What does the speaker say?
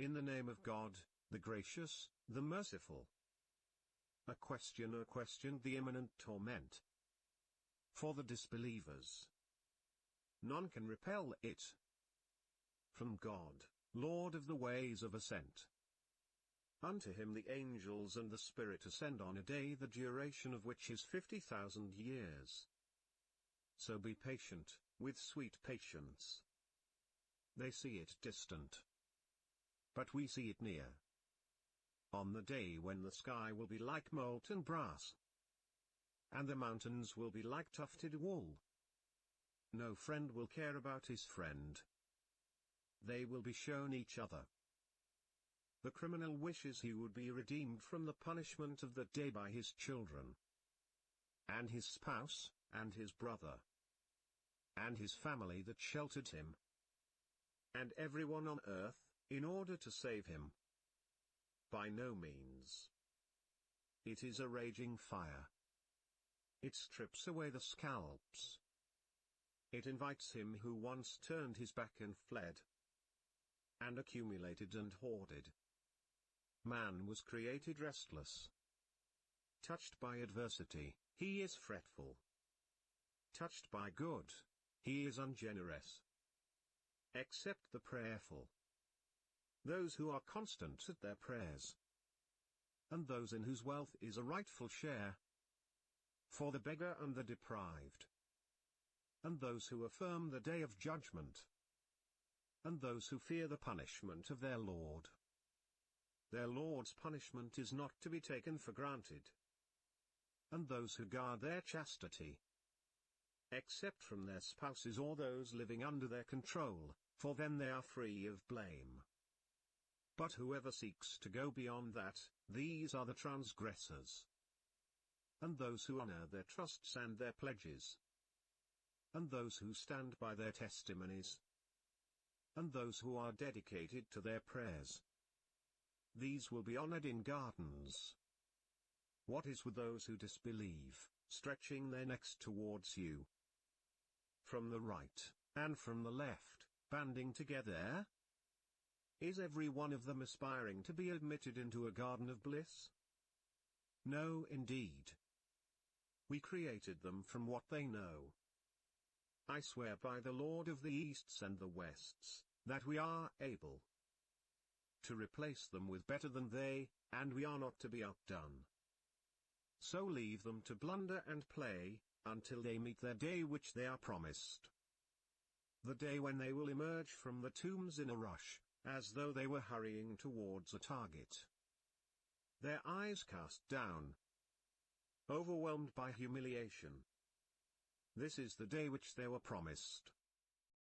In the name of God, the Gracious, the Merciful. A questioner questioned the imminent torment. For the disbelievers, none can repel it. From God, Lord of the ways of ascent. Unto him the angels and the Spirit ascend on a day the duration of which is 50,000 years. So be patient, with sweet patience. They see it distant, but we see it near. On the day when the sky will be like molten brass, and the mountains will be like tufted wool. No friend will care about his friend. They will be shown each other. The criminal wishes he would be redeemed from the punishment of that day by his children, and his spouse, and his brother, and his family that sheltered him, and everyone on earth, in order to save him. By no means. It is a raging fire. It strips away the scalps. It invites him who once turned his back and fled, and accumulated and hoarded. Man was created restless. Touched by adversity, he is fretful. Touched by good, he is ungenerous. Except the prayerful, those who are constant at their prayers, and those in whose wealth is a rightful share. For the beggar and the deprived, and those who affirm the day of judgment, and those who fear the punishment of their Lord. Their Lord's punishment is not to be taken for granted. And those who guard their chastity, except from their spouses or those living under their control, for then they are free of blame. But whoever seeks to go beyond that, these are the transgressors. And those who honor their trusts and their pledges, and those who stand by their testimonies, and those who are dedicated to their prayers. These will be honored in gardens. What is with those who disbelieve, stretching their necks towards you? From the right, and from the left, banding together? Is every one of them aspiring to be admitted into a garden of bliss? No, indeed. We created them from what they know. I swear by the Lord of the Easts and the Wests, that we are able to replace them with better than they, and we are not to be outdone. So leave them to blunder and play, until they meet their day which they are promised. The day when they will emerge from the tombs in a rush, as though they were hurrying towards a target. Their eyes cast down, overwhelmed by humiliation. This is the day which they were promised.